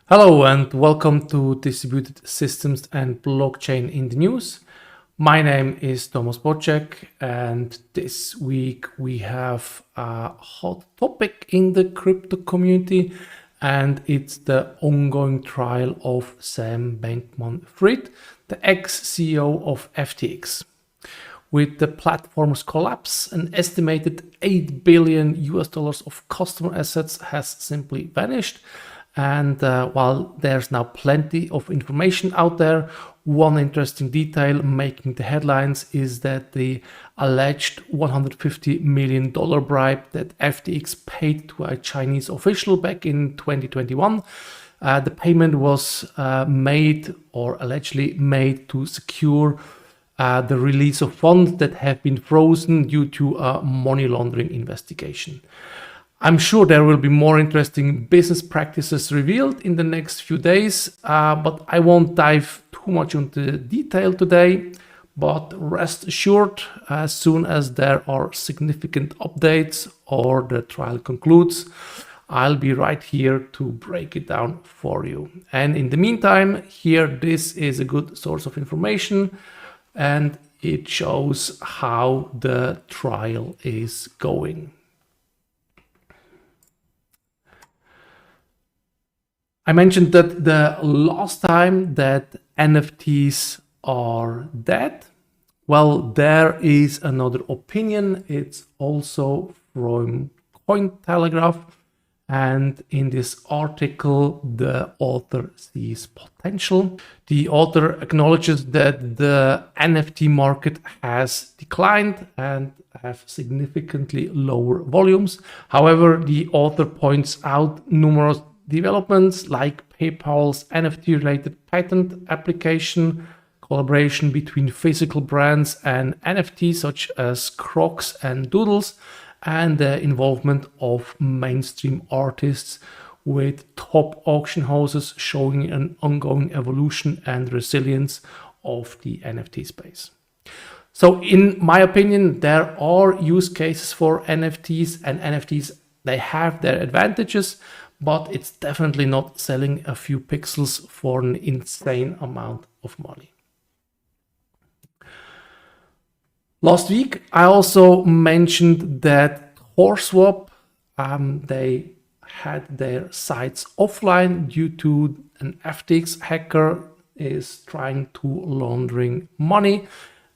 Hello and welcome to Distributed Systems and Blockchain in the News. My name is Bocek, and this week we have a hot topic in the crypto community, and it's the ongoing trial of Sam Bankman-Fried, the ex-CEO of FTX. With the platform's collapse, an estimated $8 billion of customer assets has simply vanished. And while there's now plenty of information out there, one interesting detail making the headlines is that the alleged $150 million bribe that FTX paid to a Chinese official back in 2021, the payment was made or allegedly made to secure the release of funds that have been frozen due to a money laundering investigation. I'm sure there will be more interesting business practices revealed in the next few days, but I won't dive too much into detail today. But rest assured, as soon as there are significant updates or the trial concludes, I'll be right here to break it down for you. And in the meantime, this is a good source of information, and it shows how the trial is going. I mentioned that the last time that NFTs are dead. Well, there is another opinion. It's also from Cointelegraph. And in this article, the author sees potential. The author acknowledges that the NFT market has declined and have significantly lower volumes. However, the author points out numerous developments like PayPal's NFT-related patent application, collaboration between physical brands and NFTs such as Crocs and Doodles, and the involvement of mainstream artists with top auction houses showing an ongoing evolution and resilience of the NFT space. So in my opinion, there are use cases for NFTs, and NFTs, they have their advantages, but it's definitely not selling a few pixels for an insane amount of money. Last week, I also mentioned that THORSwap, they had their sites offline due to an FTX hacker is trying to laundering money.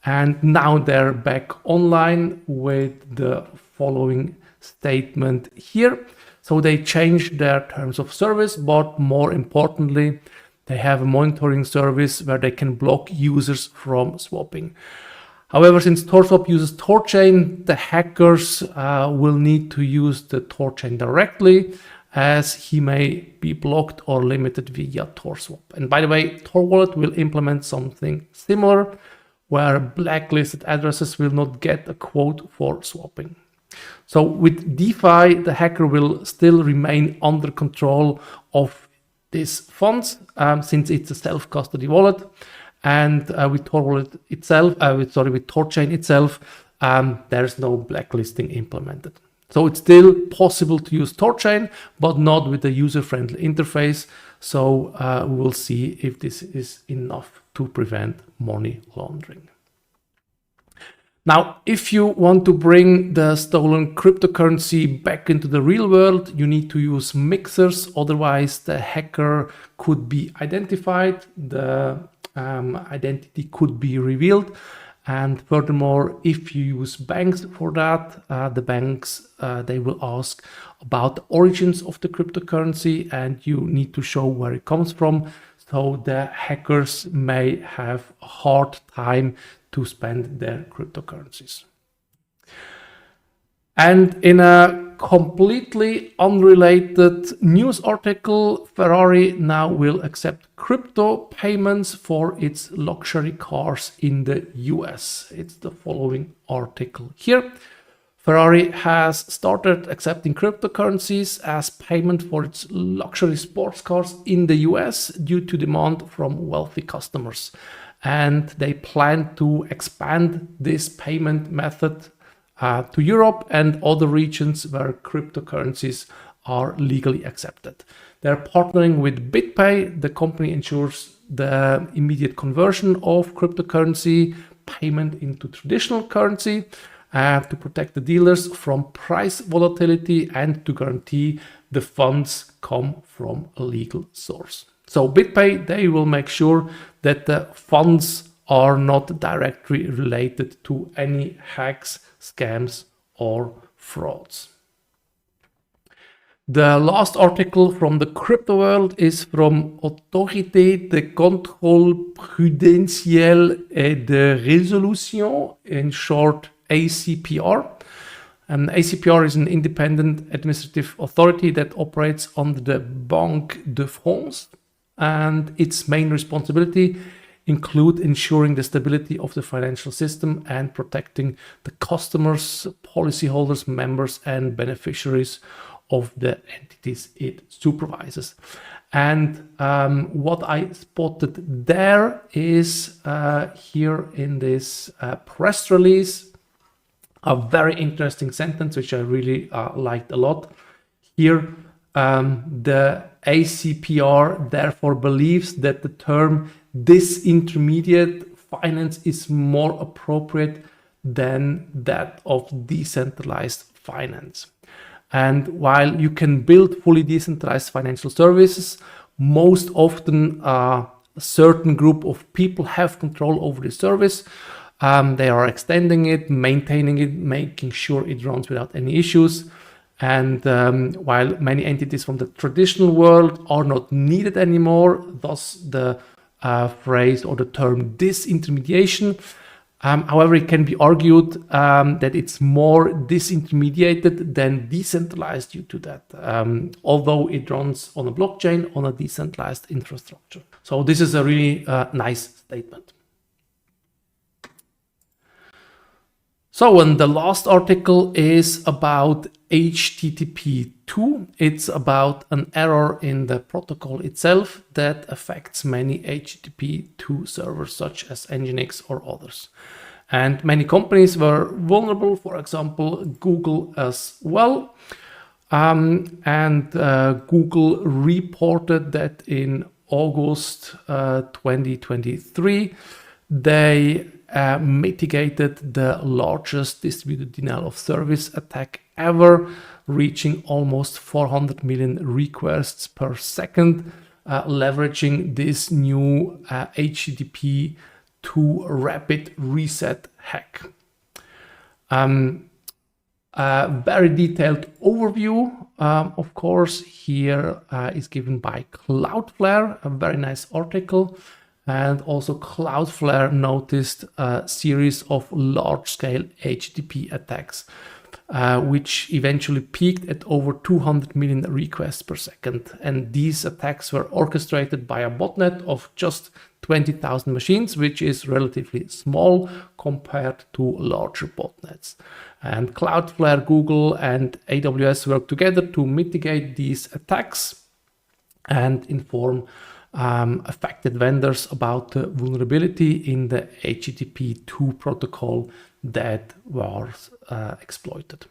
And now they're back online with the following statement here. So they changed their terms of service, but more importantly, they have a monitoring service where they can block users from swapping. However, since THORSwap uses THORChain, the hackers will need to use the THORChain directly, as he may be blocked or limited via THORSwap. And by the way, Tor Wallet will implement something similar, where blacklisted addresses will not get a quote for swapping. So with DeFi, the hacker will still remain under control of these funds since it's a self-custody wallet. And with Tor Wallet itself, with THORChain itself, there's no blacklisting implemented. So it's still possible to use THORChain, but not with a user-friendly interface. So we will see if this is enough to prevent money laundering. Now, if you want to bring the stolen cryptocurrency back into the real world, you need to use mixers. Otherwise, the hacker could be identified, the identity could be revealed. And furthermore, if you use banks for that, the banks, they will ask about the origins of the cryptocurrency, and you need to show where it comes from. So the hackers may have a hard time to spend their cryptocurrencies. And in a completely unrelated news article, Ferrari now will accept crypto payments for its luxury cars in the US. It's the following article here. Ferrari has started accepting cryptocurrencies as payment for its luxury sports cars in the US due to demand from wealthy customers. And they plan to expand this payment method to Europe and other regions where cryptocurrencies are legally accepted. They're partnering with BitPay. The company ensures the immediate conversion of cryptocurrency payment into traditional currency to protect the dealers from price volatility and to guarantee the funds come from a legal source. So BitPay, they will make sure that the funds are not directly related to any hacks, scams, or frauds. The last article from the crypto world is from Autorité de contrôle prudentiel et de résolution, in short ACPR. And ACPR is an independent administrative authority that operates under the Banque de France, and its main responsibility include ensuring the stability of the financial system and protecting the customers, policyholders, members, and beneficiaries of the entities it supervises. And what I spotted there is here in this press release, a very interesting sentence, which I really liked a lot. Here, the ACPR therefore believes that the term disintermediate finance is more appropriate than that of decentralized finance. And while you can build fully decentralized financial services, most often a certain group of people have control over the service. They are extending it, maintaining it, making sure it runs without any issues. And while many entities from the traditional world are not needed anymore, thus the phrase or the term disintermediation. However, it can be argued that it's more disintermediated than decentralized due to that, although it runs on a blockchain on a decentralized infrastructure. So this is a really nice statement. So, and the last article is about HTTP2. It's about an error in the protocol itself that affects many HTTP2 servers, such as Nginx or others. And many companies were vulnerable, for example, Google as well. Google reported that in August 2023, they mitigated the largest distributed denial of service attack ever, reaching almost 400 million requests per second, leveraging this new HTTP2 rapid reset hack. A very detailed overview, of course, here is given by Cloudflare, a very nice article. And also Cloudflare noticed a series of large-scale HTTP attacks, which eventually peaked at over 200 million requests per second. And these attacks were orchestrated by a botnet of just 20,000 machines, which is relatively small compared to larger botnets. And Cloudflare, Google, and AWS work together to mitigate these attacks and inform affected vendors about the vulnerability in the HTTP2 protocol that was exploited.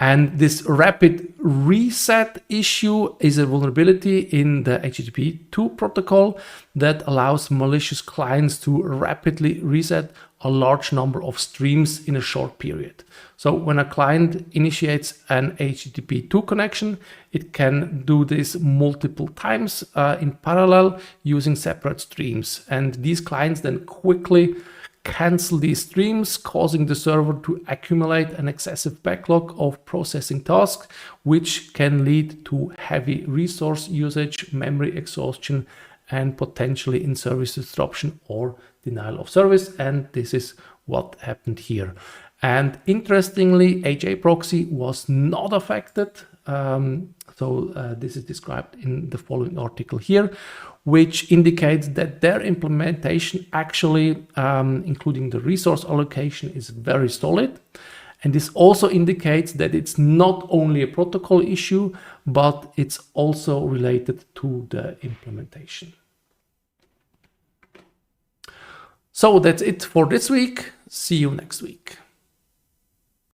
And this rapid reset issue is a vulnerability in the HTTP2 protocol that allows malicious clients to rapidly reset a large number of streams in a short period. So when a client initiates an HTTP2 connection, it can do this multiple times in parallel using separate streams. And these clients then quickly cancel these streams, causing the server to accumulate an excessive backlog of processing tasks, which can lead to heavy resource usage, memory exhaustion, and potentially in-service disruption or denial of service. And this is what happened here. And interestingly, HA proxy was not affected. This is described in the following article here, which indicates that their implementation actually, including the resource allocation, is very solid. And this also indicates that it's not only a protocol issue, but it's also related to the implementation. So that's it for this week. See you next week.